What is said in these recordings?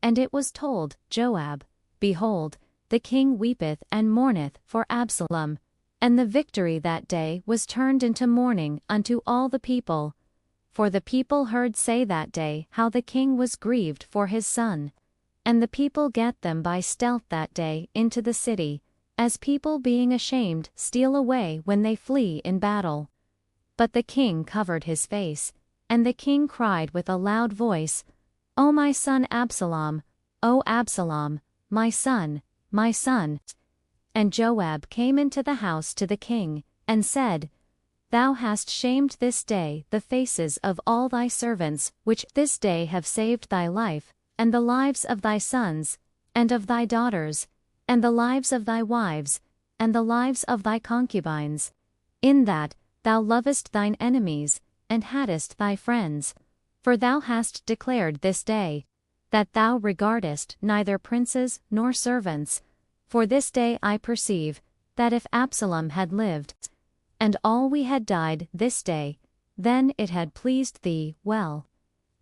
And it was told Joab, Behold, the king weepeth and mourneth for Absalom. And the victory that day was turned into mourning unto all the people. For the people heard say that day how the king was grieved for his son. And the people get them by stealth that day into the city, as people being ashamed steal away when they flee in battle. But the king covered his face, and the king cried with a loud voice, O my son Absalom, O Absalom, my son, my son. And Joab came into the house to the king, and said, Thou hast shamed this day the faces of all thy servants, which this day have saved thy life, and the lives of thy sons, and of thy daughters, and the lives of thy wives, and the lives of thy concubines, in that thou lovest thine enemies, and hadst thy friends. For thou hast declared this day, that thou regardest neither princes nor servants. For this day I perceive, that if Absalom had lived, and all we had died this day, then it had pleased thee well.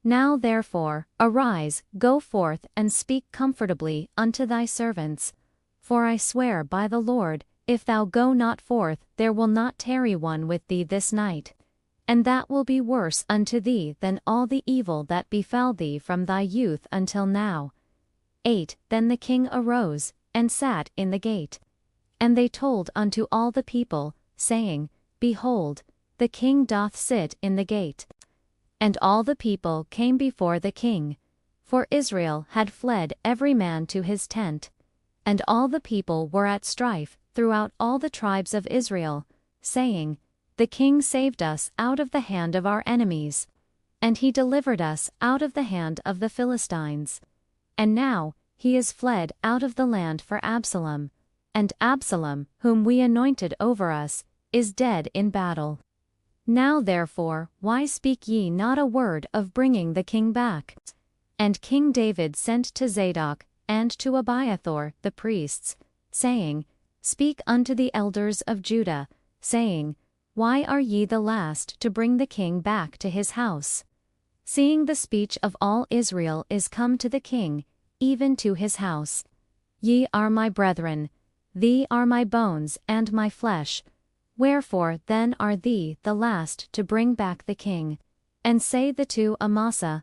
Now therefore, arise, go forth, and speak comfortably unto thy servants. For I swear by the Lord, if thou go not forth, there will not tarry one with thee this night. And that will be worse unto thee than all the evil that befell thee from thy youth until now. 8 Then the king arose, and sat in the gate. And they told unto all the people, saying, Behold, the king doth sit in the gate. And all the people came before the king, for Israel had fled every man to his tent. And all the people were at strife throughout all the tribes of Israel, saying, The king saved us out of the hand of our enemies, and he delivered us out of the hand of the Philistines. And now he is fled out of the land for Absalom, and Absalom, whom we anointed over us, is dead in battle. Now therefore, why speak ye not a word of bringing the king back? And King David sent to Zadok and to Abiathar the priests, saying, Speak unto the elders of Judah, saying, Why are ye the last to bring the king back to his house? Seeing the speech of all Israel is come to the king, even to his house. Ye are my brethren, thee are my bones and my flesh. Wherefore then are thee the last to bring back the king? And say the two Amasa,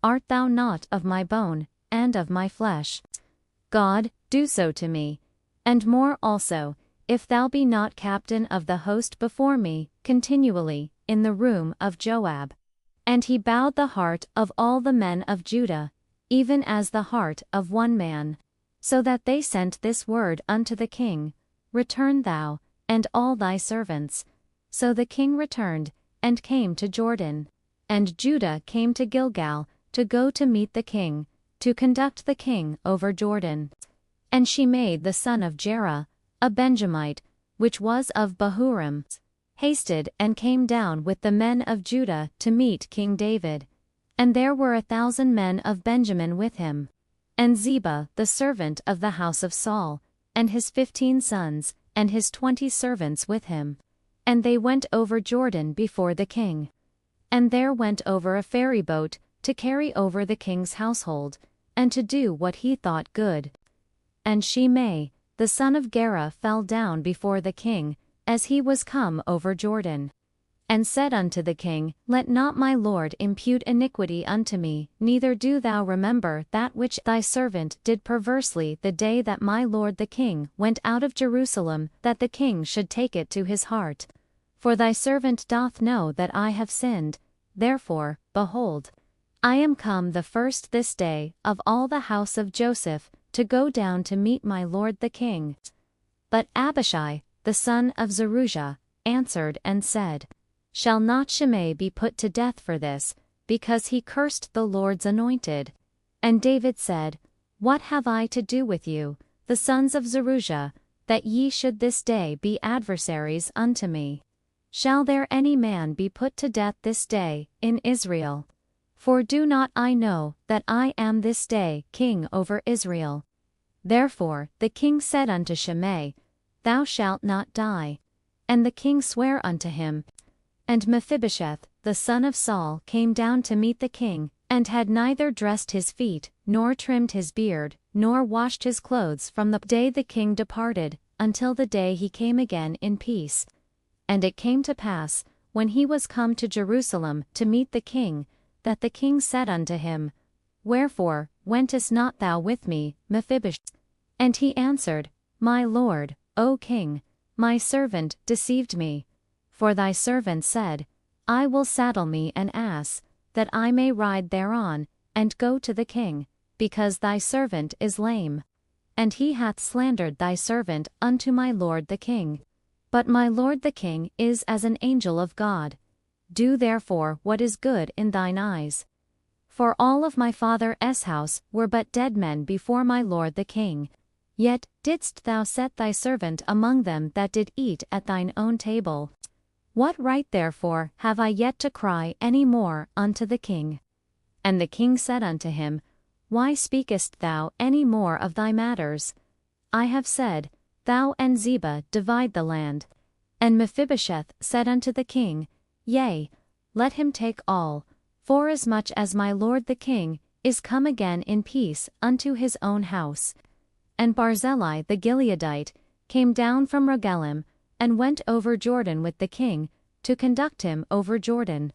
Art thou not of my bone, and of my flesh? God, do so to me, and more also, if thou be not captain of the host before me, continually, in the room of Joab. And he bowed the heart of all the men of Judah, even as the heart of one man. So that they sent this word unto the king, Return thou, and all thy servants. So the king returned, and came to Jordan. And Judah came to Gilgal, to go to meet the king, to conduct the king over Jordan. And Shimei the son of Jerah, a Benjamite, which was of Bahurim, hasted and came down with the men of Judah to meet King David. And there were 1,000 men of Benjamin with him. And Ziba the servant of the house of Saul, and his 15 sons, and his 20 servants with him. And they went over Jordan before the king. And there went over a ferry boat, to carry over the king's household, and to do what he thought good. And Shimei, the son of Gera, fell down before the king, as he was come over Jordan. And said unto the king, Let not my lord impute iniquity unto me, neither do thou remember that which thy servant did perversely the day that my lord the king went out of Jerusalem, that the king should take it to his heart. For thy servant doth know that I have sinned. Therefore, behold, I am come the first this day of all the house of Joseph, to go down to meet my lord the king. But Abishai, the son of Zeruiah, answered and said, Shall not Shimei be put to death for this, because he cursed the Lord's anointed? And David said, What have I to do with you, the sons of Zeruiah, that ye should this day be adversaries unto me? Shall there any man be put to death this day in Israel? For do not I know that I am this day king over Israel? Therefore the king said unto Shimei, Thou shalt not die. And the king sware unto him. And Mephibosheth, the son of Saul, came down to meet the king, and had neither dressed his feet, nor trimmed his beard, nor washed his clothes from the day the king departed, until the day he came again in peace. And it came to pass, when he was come to Jerusalem to meet the king, that the king said unto him, Wherefore wentest not thou with me, Mephibosheth? And he answered, My lord, O king, my servant deceived me. For thy servant said, I will saddle me an ass, that I may ride thereon, and go to the king, because thy servant is lame. And he hath slandered thy servant unto my lord the king. But my lord the king is as an angel of God. Do therefore what is good in thine eyes. For all of my father's house were but dead men before my lord the king. Yet didst thou set thy servant among them that did eat at thine own table. What right therefore have I yet to cry any more unto the king? And the king said unto him, Why speakest thou any more of thy matters? I have said, Thou and Ziba divide the land. And Mephibosheth said unto the king, Yea, let him take all, forasmuch as my lord the king is come again in peace unto his own house. And Barzillai the Gileadite came down from Rogelim, and went over Jordan with the king, to conduct him over Jordan.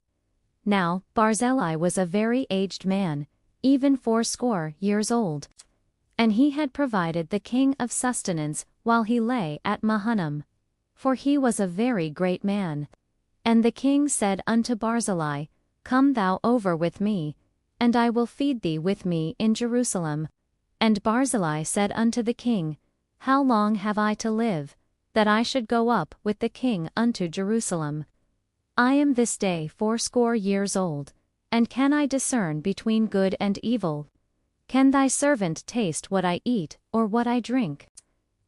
Now Barzillai was a very aged man, even 80 years old. And he had provided the king of sustenance while he lay at Mahanaim. For he was a very great man. And the king said unto Barzillai, Come thou over with me, and I will feed thee with me in Jerusalem. And Barzillai said unto the king, How long have I to live, that I should go up with the king unto Jerusalem? I am this day 80 years old, and can I discern between good and evil? Can thy servant taste what I eat, or what I drink?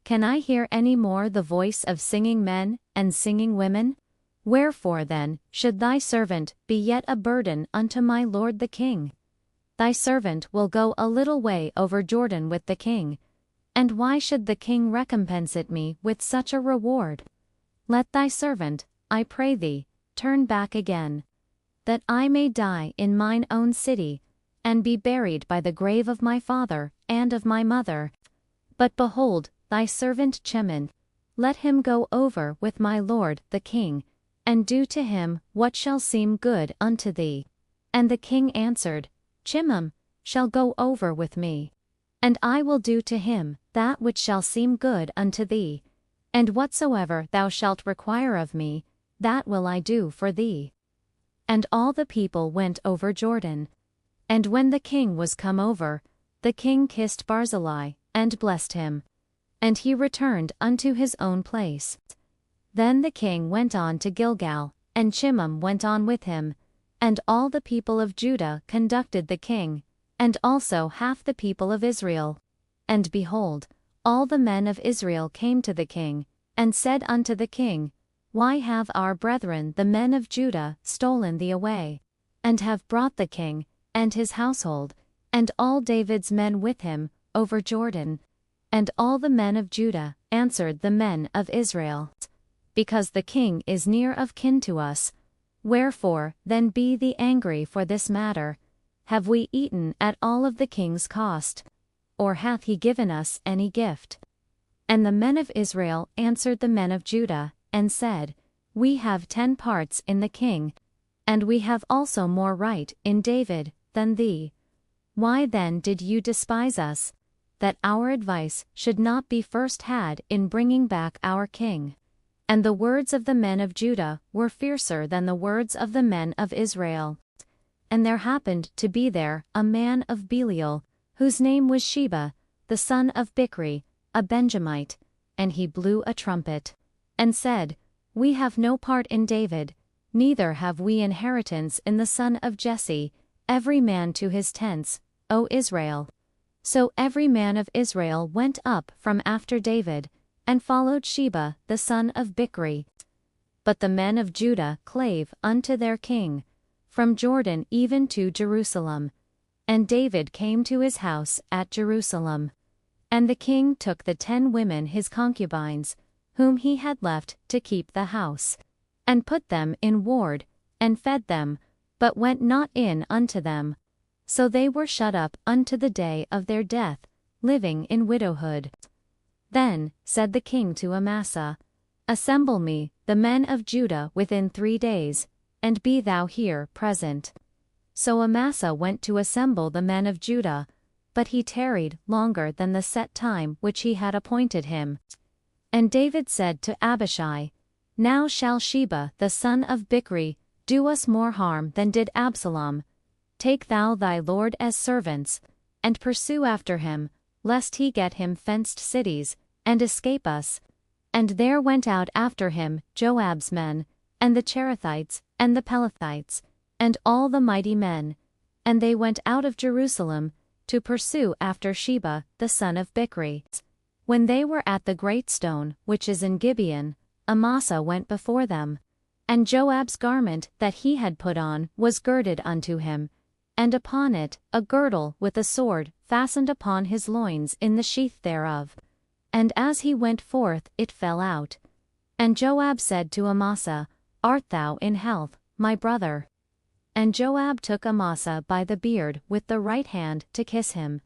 Can I hear any more the voice of singing men and singing women? Wherefore then should thy servant be yet a burden unto my lord the king? Thy servant will go a little way over Jordan with the king. And why should the king recompense it me with such a reward? Let thy servant, I pray thee, turn back again, that I may die in mine own city, and be buried by the grave of my father and of my mother. But behold, thy servant Chiman, let him go over with my lord the king, and do to him what shall seem good unto thee. And the king answered, Chimham shall go over with me, and I will do to him that which shall seem good unto thee, and whatsoever thou shalt require of me, that will I do for thee. And all the people went over Jordan. And when the king was come over, the king kissed Barzillai, and blessed him. And he returned unto his own place. Then the king went on to Gilgal, and Chimham went on with him. And all the people of Judah conducted the king, and also half the people of Israel. And behold, all the men of Israel came to the king, and said unto the king, Why have our brethren the men of Judah stolen thee away, and have brought the king, and his household, and all David's men with him, over Jordan? And all the men of Judah answered the men of Israel, Because the king is near of kin to us. Wherefore then be thee angry for this matter? Have we eaten at all of the king's cost? Or hath he given us any gift? And the men of Israel answered the men of Judah, and said, We have 10 parts in the king, and we have also more right in David than thee. Why then did you despise us, that our advice should not be first had in bringing back our king? And the words of the men of Judah were fiercer than the words of the men of Israel. And there happened to be there a man of Belial, whose name was Sheba, the son of Bichri, a Benjamite, and he blew a trumpet, and said, We have no part in David, neither have we inheritance in the son of Jesse, every man to his tents, O Israel. So every man of Israel went up from after David, and followed Sheba the son of Bichri. But the men of Judah clave unto their king, from Jordan even to Jerusalem. And David came to his house at Jerusalem. And the king took the 10 women his concubines, whom he had left to keep the house, and put them in ward, and fed them, but went not in unto them. So they were shut up unto the day of their death, living in widowhood. Then said the king to Amasa, Assemble me the men of Judah within 3 days, and be thou here present. So Amasa went to assemble the men of Judah, but he tarried longer than the set time which he had appointed him. And David said to Abishai, Now shall Sheba the son of Bichri do us more harm than did Absalom. Take thou thy lord as servants, and pursue after him, lest he get him fenced cities, and escape us. And there went out after him Joab's men, and the Cherethites, and the Pelethites, and all the mighty men. And they went out of Jerusalem, to pursue after Sheba the son of Bichri. When they were at the great stone which is in Gibeon, Amasa went before them. And Joab's garment that he had put on was girded unto him, and upon it a girdle with a sword fastened upon his loins in the sheath thereof. And as he went forth it fell out. And Joab said to Amasa, Art thou in health, my brother? And Joab took Amasa by the beard with the right hand to kiss him.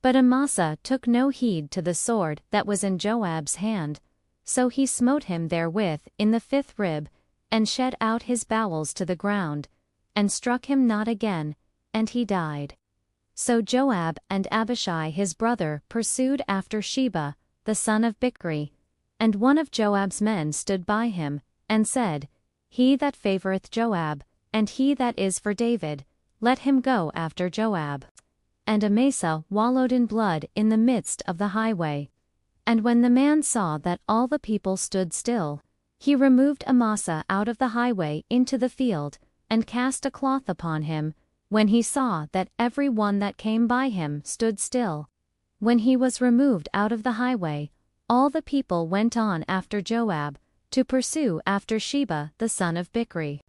But Amasa took no heed to the sword that was in Joab's hand. So he smote him therewith in the 5th rib, and shed out his bowels to the ground, and struck him not again, and he died. So Joab and Abishai his brother pursued after Sheba, the son of Bichri. And one of Joab's men stood by him, and said, He that favoureth Joab, and he that is for David, let him go after Joab. And Amasa wallowed in blood in the midst of the highway. And when the man saw that all the people stood still, he removed Amasa out of the highway into the field, and cast a cloth upon him, when he saw that every one that came by him stood still. When he was removed out of the highway, all the people went on after Joab, to pursue after Sheba the son of Bichri.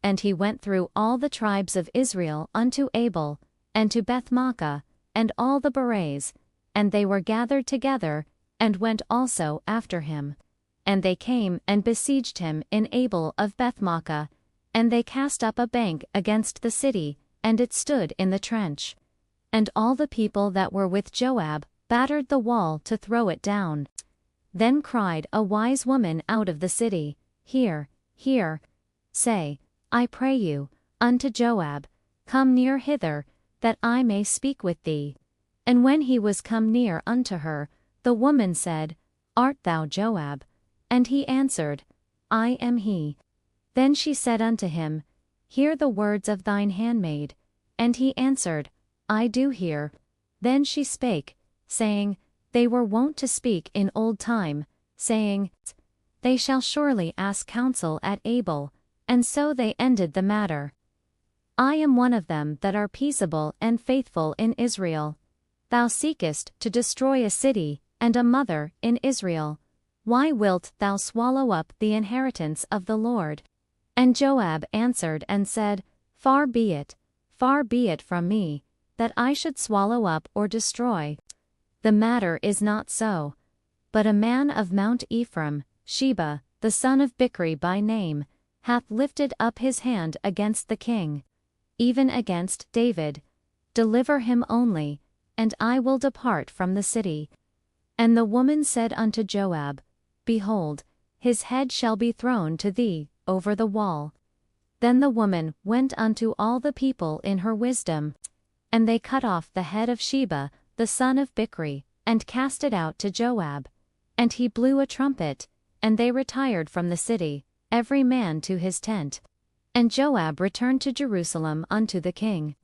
And he went through all the tribes of Israel unto Abel, and to Bethmaachah, and all the Bereis, and they were gathered together, and went also after him. And they came and besieged him in Abel of Bethmaachah, and they cast up a bank against the city, and it stood in the trench. And all the people that were with Joab battered the wall to throw it down. Then cried a wise woman out of the city, Hear, hear, say, I pray you, unto Joab, Come near hither, that I may speak with thee. And when he was come near unto her, the woman said, Art thou Joab? And he answered, I am he. Then she said unto him, Hear the words of thine handmaid. And he answered, I do hear. Then she spake, saying, They were wont to speak in old time, saying, They shall surely ask counsel at Abel. And so they ended the matter. I am one of them that are peaceable and faithful in Israel. Thou seekest to destroy a city, and a mother in Israel. Why wilt thou swallow up the inheritance of the Lord? And Joab answered and said, far be it from me, that I should swallow up or destroy. The matter is not so. But a man of Mount Ephraim, Sheba, the son of Bichri by name, hath lifted up his hand against the king, even against David. Deliver him only, and I will depart from the city. And the woman said unto Joab, Behold, his head shall be thrown to thee over the wall. Then the woman went unto all the people in her wisdom, and they cut off the head of Sheba, the son of Bichri, and cast it out to Joab. And he blew a trumpet, and they retired from the city, every man to his tent. And Joab returned to Jerusalem unto the king.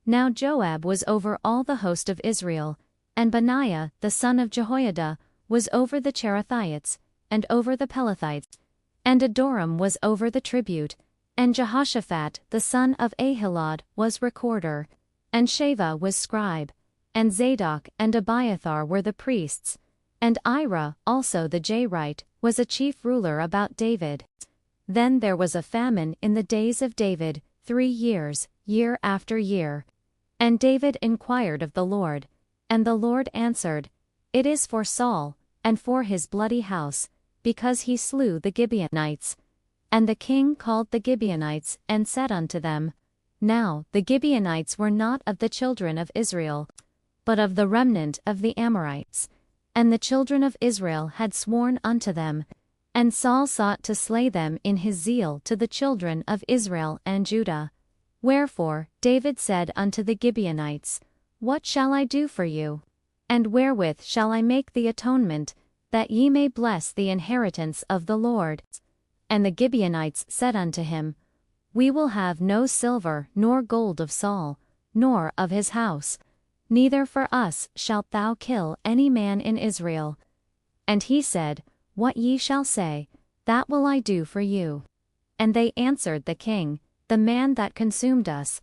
Now Joab was over all the host of Israel, and Benaiah the son of Jehoiada was over the Cherethites, and over the Pelethites, and Adoram was over the tribute, and Jehoshaphat the son of Ahilud was recorder, and Sheva was scribe, and Zadok and Abiathar were the priests, and Ira also the Jairite was a chief ruler about David. Then there was a famine in the days of David 3 years, year after year. And David inquired of the Lord, and the Lord answered, It is for Saul, and for his bloody house, because he slew the Gibeonites. And the king called the Gibeonites, and said unto them, Now the Gibeonites were not of the children of Israel, but of the remnant of the Amorites. And the children of Israel had sworn unto them, and Saul sought to slay them in his zeal to the children of Israel and Judah. Wherefore David said unto the Gibeonites, What shall I do for you? And wherewith shall I make the atonement, that ye may bless the inheritance of the Lord? And the Gibeonites said unto him, We will have no silver nor gold of Saul, nor of his house, neither for us shalt thou kill any man in Israel. And he said, What ye shall say, that will I do for you. And they answered the king, The man that consumed us,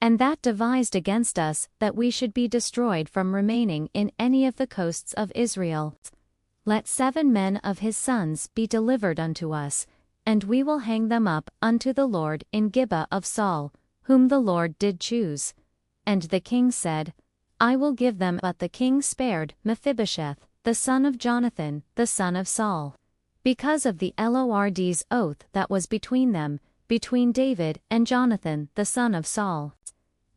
and that devised against us that we should be destroyed from remaining in any of the coasts of Israel. Let 7 men of his sons be delivered unto us, and we will hang them up unto the Lord in Gibeah of Saul, whom the Lord did choose. And the king said, I will give them. But the king spared Mephibosheth, the son of Jonathan, the son of Saul, because of the Lord's oath that was between them, between David and Jonathan the son of Saul.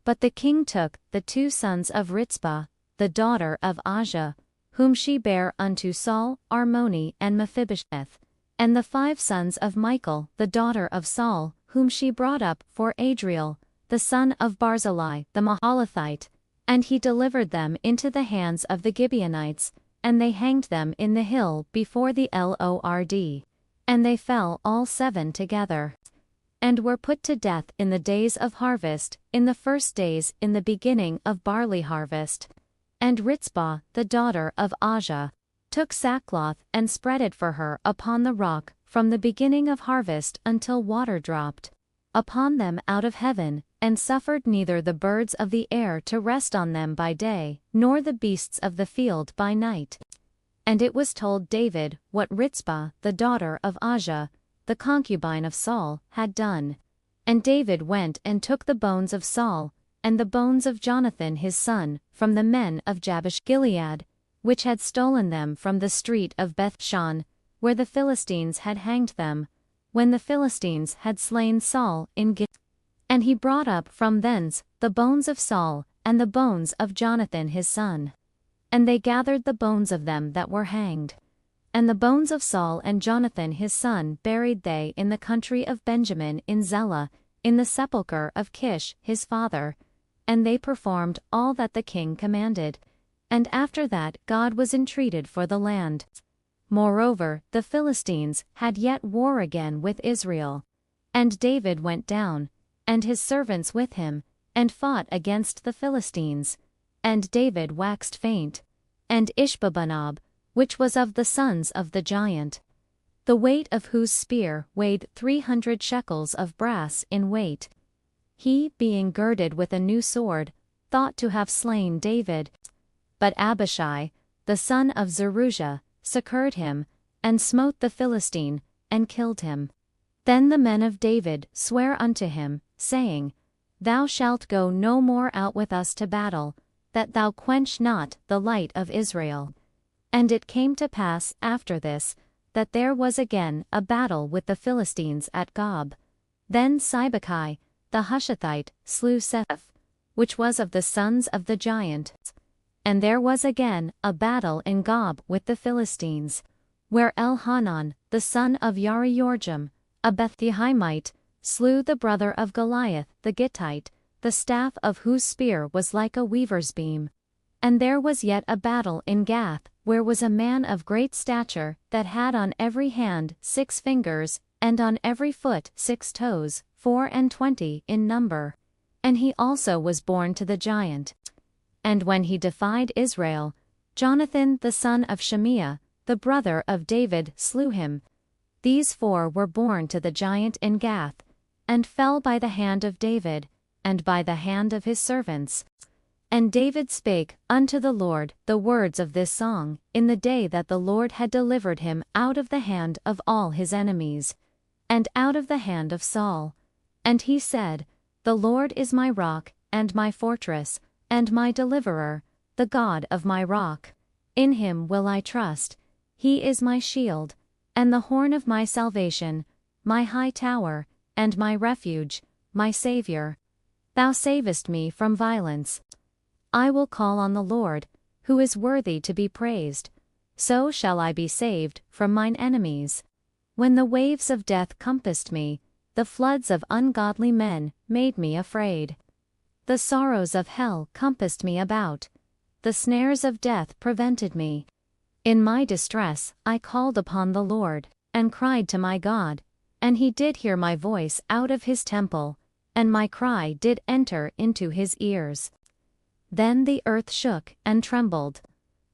But the king took the 2 sons of Ritzpah, the daughter of Ajah, whom she bare unto Saul, Armoni and Mephibosheth, and the 5 sons of Michal the daughter of Saul, whom she brought up for Adriel, the son of Barzillai the Mahalathite, and he delivered them into the hands of the Gibeonites, and they hanged them in the hill before the Lord. And they fell all 7 together, and were put to death in the days of harvest, in the first days in the beginning of barley harvest. And Ritzpah, the daughter of Ajah, took sackcloth and spread it for her upon the rock, from the beginning of harvest until water dropped upon them out of heaven, and suffered neither the birds of the air to rest on them by day, nor the beasts of the field by night. And it was told David what Ritzpah, the daughter of Ajah, the concubine of Saul, had done. And David went and took the bones of Saul, and the bones of Jonathan his son, from the men of Jabesh Gilead, which had stolen them from the street of Bethshan, where the Philistines had hanged them, when the Philistines had slain Saul in Gilgal. And he brought up from thence the bones of Saul, and the bones of Jonathan his son. And they gathered the bones of them that were hanged. And the bones of Saul and Jonathan his son buried they in the country of Benjamin in Zelah, in the sepulchre of Kish his father. And they performed all that the king commanded. And after that God was entreated for the land. Moreover, the Philistines had yet war again with Israel. And David went down, and his servants with him, and fought against the Philistines. And David waxed faint. And Ishbabanob, which was of the sons of the giant, the weight of whose spear weighed 300 shekels of brass in weight, he, being girded with a new sword, thought to have slain David. But Abishai, the son of Zeruiah, succoured him, and smote the Philistine, and killed him. Then the men of David sware unto him, saying, Thou shalt go no more out with us to battle, that thou quench not the light of Israel. And it came to pass after this, that there was again a battle with the Philistines at Gob. Then Sibbecai, the Hushathite, slew Seth, which was of the sons of the giant. And there was again a battle in Gob with the Philistines, where Elhanan, the son of Yariorjam, a Bethlehemite, slew the brother of Goliath the Gittite, the staff of whose spear was like a weaver's beam. And there was yet a battle in Gath, where was a man of great stature, that had on every hand 6 fingers, and on every foot 6 toes, 24 in number. And he also was born to the giant. And when he defied Israel, Jonathan the son of Shimea, the brother of David, slew him. These 4 were born to the giant in Gath, and fell by the hand of David, and by the hand of his servants. And David spake unto the Lord the words of this song, in the day that the Lord had delivered him out of the hand of all his enemies, and out of the hand of Saul. And he said, The Lord is my rock, and my fortress, and my deliverer, the God of my rock. In him will I trust. He is my shield, and the horn of my salvation, my high tower, and my refuge, my Saviour. thou savest me from violence. I will call on the Lord, who is worthy to be praised. So shall I be saved from mine enemies. When the waves of death compassed me, the floods of ungodly men made me afraid. The sorrows of hell compassed me about. The snares of death prevented me. In my distress I called upon the Lord, and cried to my God, and he did hear my voice out of his temple, and my cry did enter into his ears. Then the earth shook and trembled.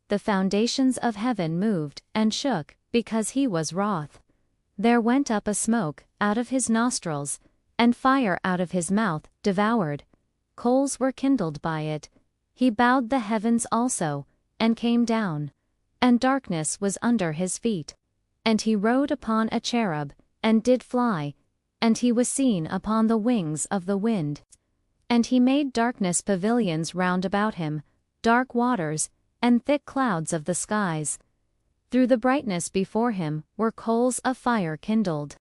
The foundations of heaven moved and shook, because he was wroth. There went up a smoke out of his nostrils, and fire out of his mouth devoured. Coals were kindled by it. He bowed the heavens also, and came down. And darkness was under his feet. And he rode upon a cherub, and did fly, and he was seen upon the wings of the wind. And he made darkness pavilions round about him, dark waters, and thick clouds of the skies. Through the brightness before him were coals of fire kindled.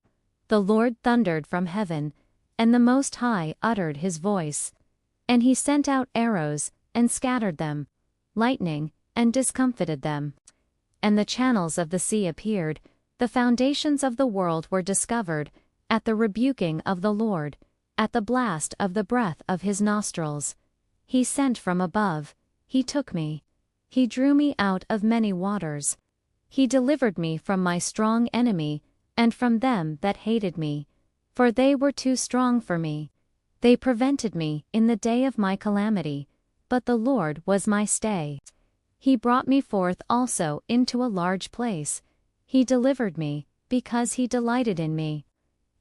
The Lord thundered from heaven, and the Most High uttered his voice. And he sent out arrows, and scattered them, lightning, and discomfited them. And the channels of the sea appeared, the foundations of the world were discovered, at the rebuking of the Lord, at the blast of the breath of his nostrils. He sent from above, he took me. He drew me out of many waters. He delivered me from my strong enemy, and from them that hated me. For they were too strong for me. They prevented me in the day of my calamity, but the Lord was my stay. He brought me forth also into a large place. He delivered me, because he delighted in me.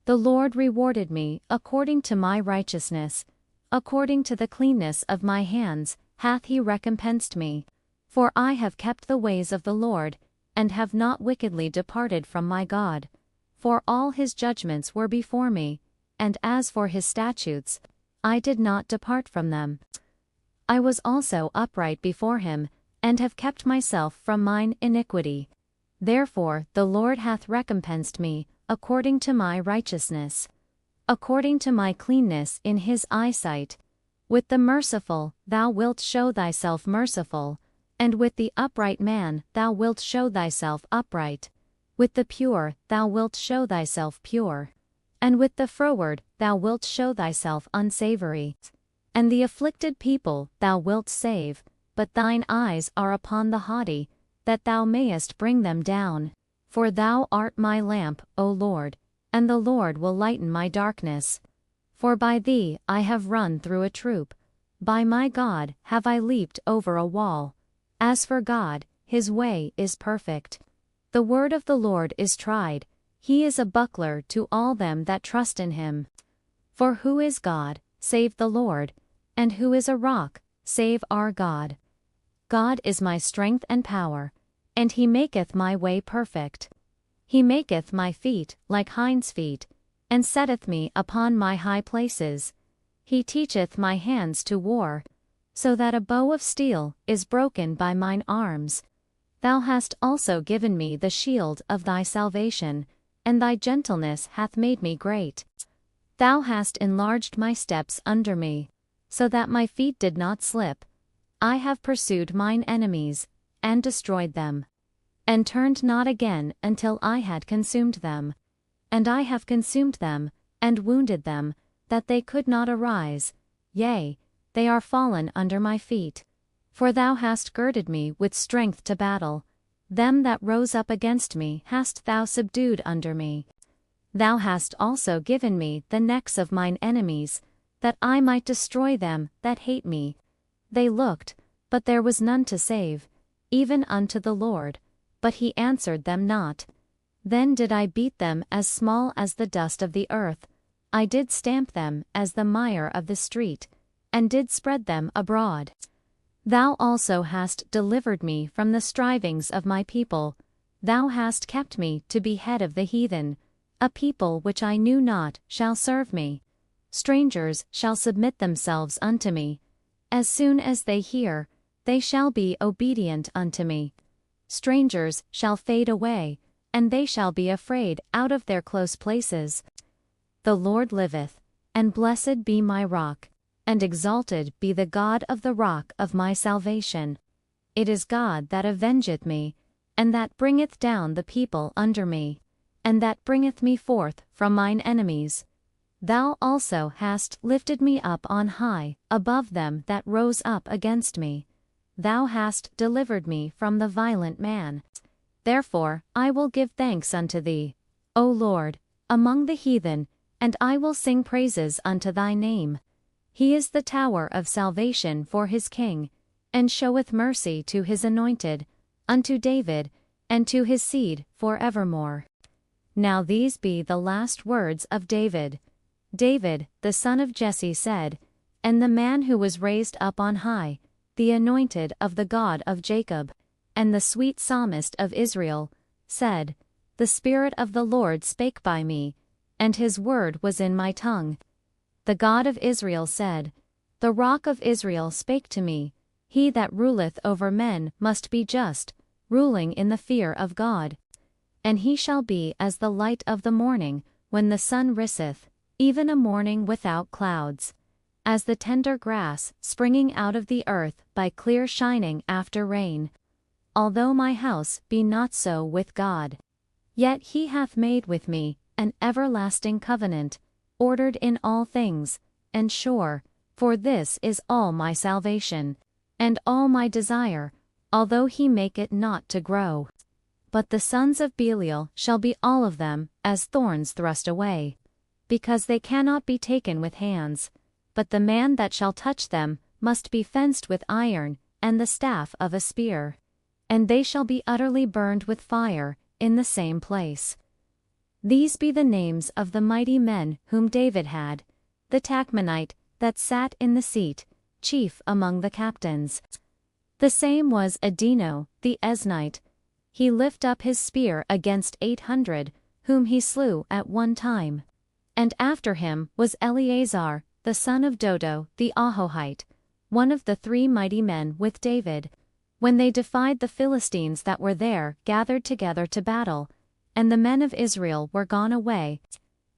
The Lord rewarded me according to my righteousness. According to the cleanness of my hands hath he recompensed me. For I have kept the ways of the Lord, and have not wickedly departed from my God. For all his judgments were before me, and as for his statutes, I did not depart from them. I was also upright before him, and have kept myself from mine iniquity. Therefore the Lord hath recompensed me, according to my righteousness, according to my cleanness in his eyesight. With the merciful thou wilt show thyself merciful, and with the upright man thou wilt show thyself upright. With the pure thou wilt show thyself pure, and with the froward thou wilt show thyself unsavory. And the afflicted people thou wilt save, but thine eyes are upon the haughty, that thou mayest bring them down. For thou art my lamp, O Lord, and the Lord will lighten my darkness. For by thee I have run through a troop. By my God have I leaped over a wall. As for God, his way is perfect. The word of the Lord is tried. He is a buckler to all them that trust in him. For who is God, save the Lord? And who is a rock, save our God? God is my strength and power, and he maketh my way perfect. He maketh my feet like hinds' feet, and setteth me upon my high places. He teacheth my hands to war, so that a bow of steel is broken by mine arms. Thou hast also given me the shield of thy salvation, and thy gentleness hath made me great. Thou hast enlarged my steps under me, so that my feet did not slip. I have pursued mine enemies, and destroyed them, and turned not again until I had consumed them. And I have consumed them, and wounded them, that they could not arise. Yea, they are fallen under my feet. For thou hast girded me with strength to battle. Them that rose up against me hast thou subdued under me. Thou hast also given me the necks of mine enemies, that I might destroy them that hate me. They looked, but there was none to save, even unto the Lord, but he answered them not. Then did I beat them as small as the dust of the earth. I did stamp them as the mire of the street, and did spread them abroad. Thou also hast delivered me from the strivings of my people. Thou hast kept me to be head of the heathen. A people which I knew not shall serve me. Strangers shall submit themselves unto me. As soon as they hear, they shall be obedient unto me. Strangers shall fade away, and they shall be afraid out of their close places. The Lord liveth, and blessed be my rock, and exalted be the God of the rock of my salvation. It is God that avengeth me, and that bringeth down the people under me, and that bringeth me forth from mine enemies. Thou also hast lifted me up on high, above them that rose up against me. Thou hast delivered me from the violent man. Therefore I will give thanks unto thee, O Lord, among the heathen, and I will sing praises unto thy name. He is the tower of salvation for his king, and showeth mercy to his anointed, unto David, and to his seed for evermore. Now these be the last words of David. David, the son of Jesse, said, and the man who was raised up on high, the anointed of the God of Jacob, and the sweet psalmist of Israel, said, The Spirit of the Lord spake by me, and his word was in my tongue. The God of Israel said, The rock of Israel spake to me, He that ruleth over men must be just, ruling in the fear of God. And he shall be as the light of the morning, when the sun riseth, even a morning without clouds, as the tender grass springing out of the earth by clear shining after rain. Although my house be not so with God, yet he hath made with me an everlasting covenant, ordered in all things, and sure, for this is all my salvation, and all my desire, although he make it not to grow. But the sons of Belial shall be all of them as thorns thrust away, because they cannot be taken with hands, but the man that shall touch them must be fenced with iron, and the staff of a spear. And they shall be utterly burned with fire, in the same place. These be the names of the mighty men whom David had, the Tachmonite, that sat in the seat, chief among the captains. The same was Adino, the Eznite. He lift up his spear against 800, whom he slew at one time. And after him was Eleazar, the son of Dodo, the Ahohite, one of the 3 mighty men with David, when they defied the Philistines that were there gathered together to battle, and the men of Israel were gone away.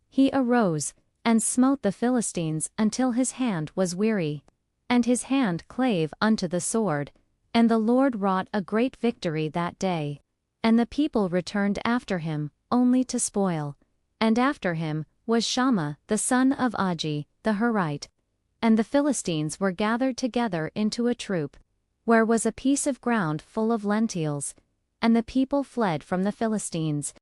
He arose, and smote the Philistines until his hand was weary, and his hand clave unto the sword, and the Lord wrought a great victory that day. And the people returned after him, only to spoil. And after him was Shammah the son of Agi, the Herite. And the Philistines were gathered together into a troop, where was a piece of ground full of lentils, and the people fled from the Philistines.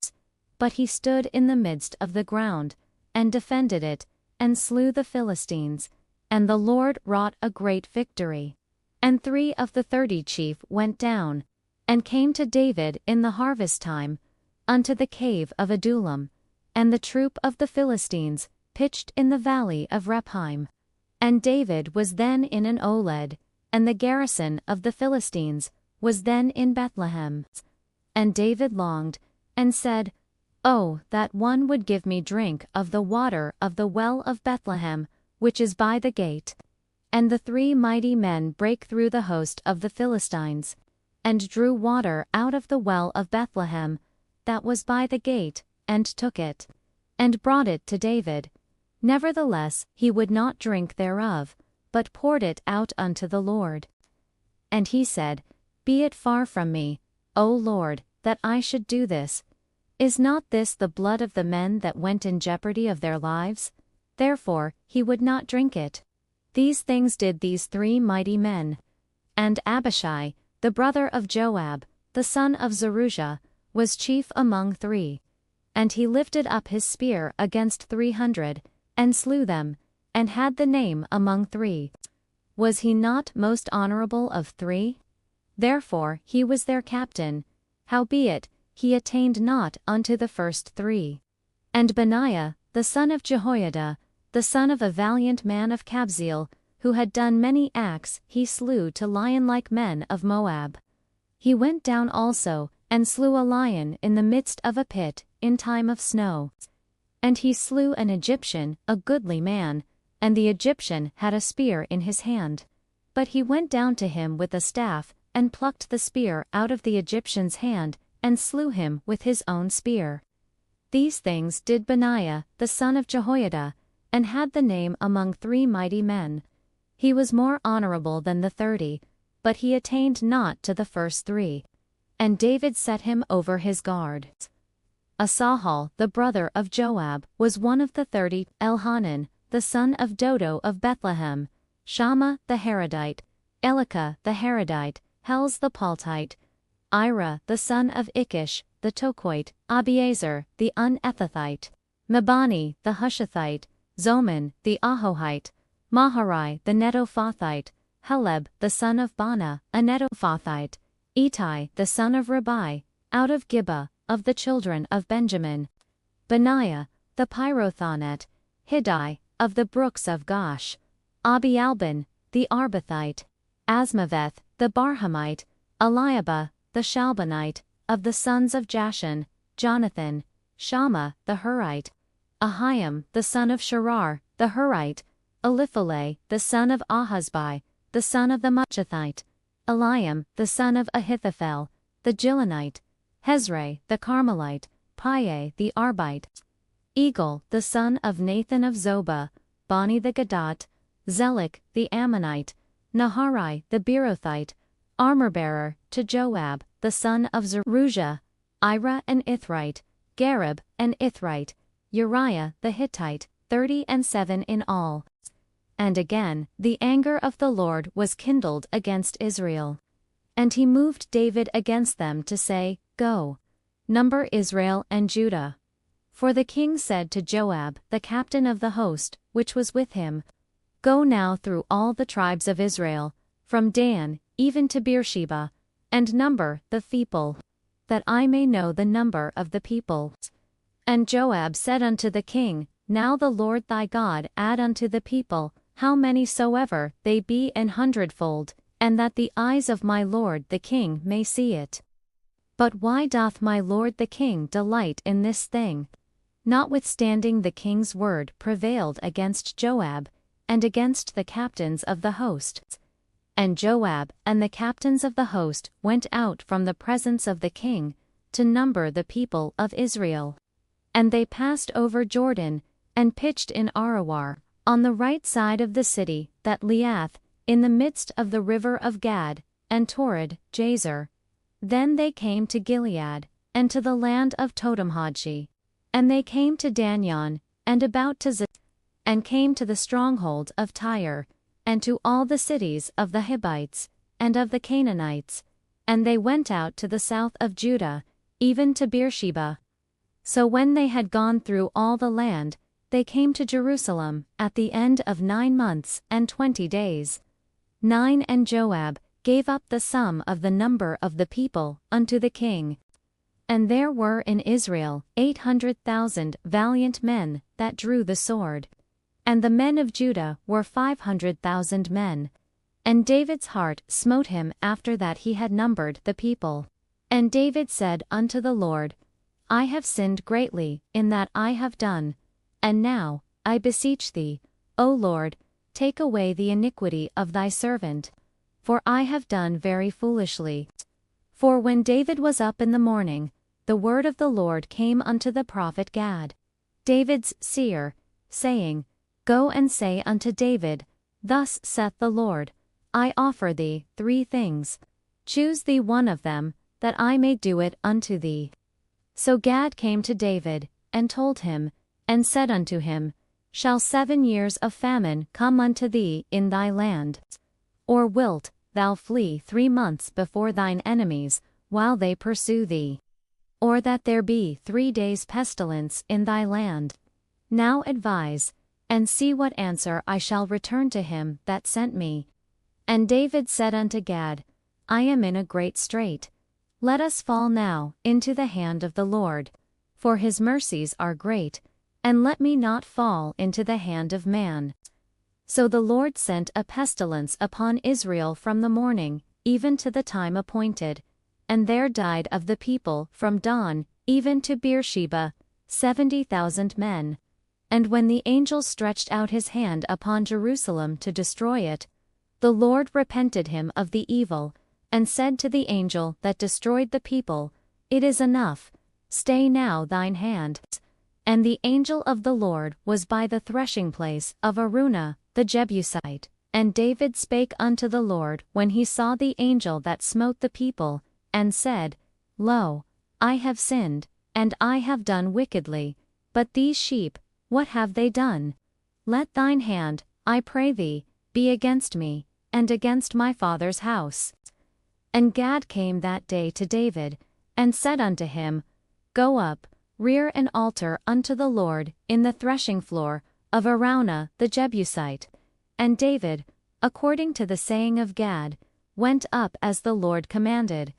But he stood in the midst of the ground, and defended it, and slew the Philistines, and the Lord wrought a great victory. And 3 of the 30 chief went down, and came to David in the harvest time, unto the cave of Adullam, and the troop of the Philistines pitched in the valley of Rephaim. And David was then in an Oled, and the garrison of the Philistines was then in Bethlehem. And David longed, and said, Oh, that one would give me drink of the water of the well of Bethlehem, which is by the gate. And the 3 mighty men brake through the host of the Philistines, and drew water out of the well of Bethlehem, that was by the gate, and took it, and brought it to David. Nevertheless he would not drink thereof, but poured it out unto the Lord. And he said, Be it far from me, O Lord, that I should do this. Is not this the blood of the men that went in jeopardy of their lives? Therefore he would not drink it. These things did these 3 mighty men. And Abishai, the brother of Joab, the son of Zeruiah, was chief among 3. And he lifted up his spear against 300, and slew them, and had the name among 3. Was he not most honorable of 3? Therefore he was their captain. Howbeit, he attained not unto the first 3. And Benaiah, the son of Jehoiada, the son of a valiant man of Kabzeel, who had done many acts, he slew to lion-like men of Moab. He went down also, and slew a lion in the midst of a pit, in time of snow. And he slew an Egyptian, a goodly man, and the Egyptian had a spear in his hand. But he went down to him with a staff, and plucked the spear out of the Egyptian's hand, and slew him with his own spear. These things did Benaiah the son of Jehoiada, and had the name among 3 mighty men. He was more honorable than the 30, but he attained not to the first 3. And David set him over his guard. Asahel, the brother of Joab, was one of the 30, Elhanan, the son of Dodo of Bethlehem, Shammah the Harodite, Elika the Harodite, Helz the Paltite, Ira the son of Ikish, the Tokoite, Abiezer the Unethathite, Mabani the Hushathite, Zoman the Ahohite, Maharai the Netophathite, Heleb the son of Bana, a Netophathite, Itai the son of Ribai, out of Gibeah, of the children of Benjamin, Benaiah the Pyrothonet, Hiddai, of the brooks of Gosh, Abialbin the Arbathite, Asmaveth the Barhamite, Eliabah the Shalbonite, of the sons of Jashan, Jonathan, Shammah the Hurite, Ahiam the son of Sharar, the Hurite, Elipheleh the son of Ahasbai, the son of the Machathite, Eliam the son of Ahithophel, the Gilonite, Hezrai the Carmelite, Pae the Arbite, Egal the son of Nathan of Zobah, Bani the Gadat, Zelik the Ammonite, Naharai the Beerothite, armor-bearer to Joab, the son of Zeruiah, Ira an Ithrite, Gareb an Ithrite, Uriah the Hittite, 37 in all. And again, the anger of the Lord was kindled against Israel. And he moved David against them to say, Go, number Israel and Judah. For the king said to Joab, the captain of the host, which was with him, Go now through all the tribes of Israel, from Dan even to Beersheba, and number the people, that I may know the number of the people. And Joab said unto the king, Now the Lord thy God add unto the people, how many soever they be an hundredfold, and that the eyes of my lord the king may see it. But why doth my lord the king delight in this thing? Notwithstanding the king's word prevailed against Joab, and against the captains of the host. And Joab and the captains of the host went out from the presence of the king, to number the people of Israel. And they passed over Jordan, and pitched in Arawar, on the right side of the city that lieth, in the midst of the river of Gad, and toward Jazer. Then they came to Gilead, and to the land of Totemhodshi. And they came to Danyon, and about to Zidon, and came to the stronghold of Tyre, and to all the cities of the Hivites, and of the Canaanites. And they went out to the south of Judah, even to Beersheba. So when they had gone through all the land, they came to Jerusalem, at the end of 9 months and 20 days. 9 And Joab gave up the sum of the number of the people unto the king. And there were in Israel 800,000 valiant men that drew the sword. And the men of Judah were 500,000 men. And David's heart smote him after that he had numbered the people. And David said unto the Lord, I have sinned greatly in that I have done. And now, I beseech thee, O Lord, take away the iniquity of thy servant. For I have done very foolishly. For when David was up in the morning, the word of the Lord came unto the prophet Gad, David's seer, saying, Go and say unto David, Thus saith the Lord, I offer thee 3 things. Choose thee one of them, that I may do it unto thee. So Gad came to David, and told him, and said unto him, Shall 7 years of famine come unto thee in thy land? Or wilt thou flee 3 months before thine enemies, while they pursue thee? Or that there be 3 days' pestilence in thy land? Now advise, and see what answer I shall return to him that sent me. And David said unto Gad, I am in a great strait. Let us fall now into the hand of the Lord, for his mercies are great, and let me not fall into the hand of man. So the Lord sent a pestilence upon Israel from the morning, even to the time appointed, and there died of the people from Dan, even to Beersheba, 70,000 men. And when the angel stretched out his hand upon Jerusalem to destroy it, the Lord repented him of the evil, and said to the angel that destroyed the people, It is enough, stay now thine hand. And the angel of the Lord was by the threshing place of Araunah the Jebusite. And David spake unto the Lord when he saw the angel that smote the people, and said, Lo, I have sinned, and I have done wickedly, but these sheep, what have they done? Let thine hand, I pray thee, be against me, and against my father's house. And Gad came that day to David, and said unto him, Go up, rear an altar unto the Lord in the threshing floor of Araunah the Jebusite. And David, according to the saying of Gad, went up as the Lord commanded.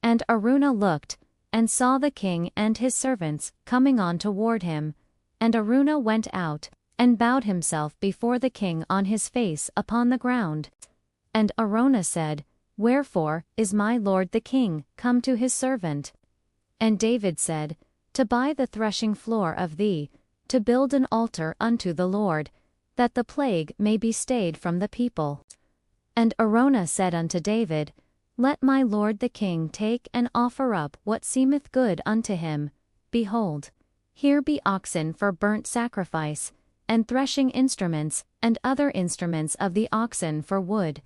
And Araunah looked, and saw the king and his servants coming on toward him. And Araunah went out, and bowed himself before the king on his face upon the ground. And Araunah said, Wherefore is my lord the king come to his servant? And David said, To buy the threshing floor of thee, to build an altar unto the Lord, that the plague may be stayed from the people. And Araunah said unto David, Let my lord the king take and offer up what seemeth good unto him. Behold, here be oxen for burnt sacrifice, and threshing instruments, and other instruments of the oxen for wood.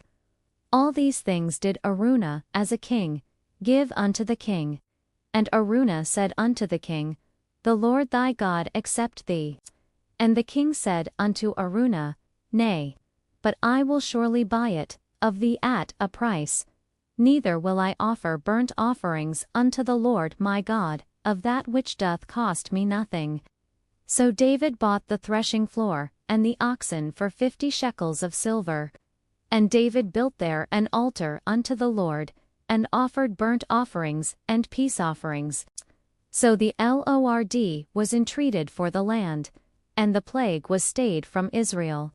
All these things did Araunah, as a king, give unto the king. And Araunah said unto the king, The Lord thy God accept thee. And the king said unto Araunah, Nay, but I will surely buy it of thee at a price. Neither will I offer burnt offerings unto the Lord my God, of that which doth cost me nothing. So David bought the threshing floor, and the oxen for 50 shekels of silver. And David built there an altar unto the Lord, and offered burnt offerings and peace offerings. So the Lord was entreated for the land, and the plague was stayed from Israel.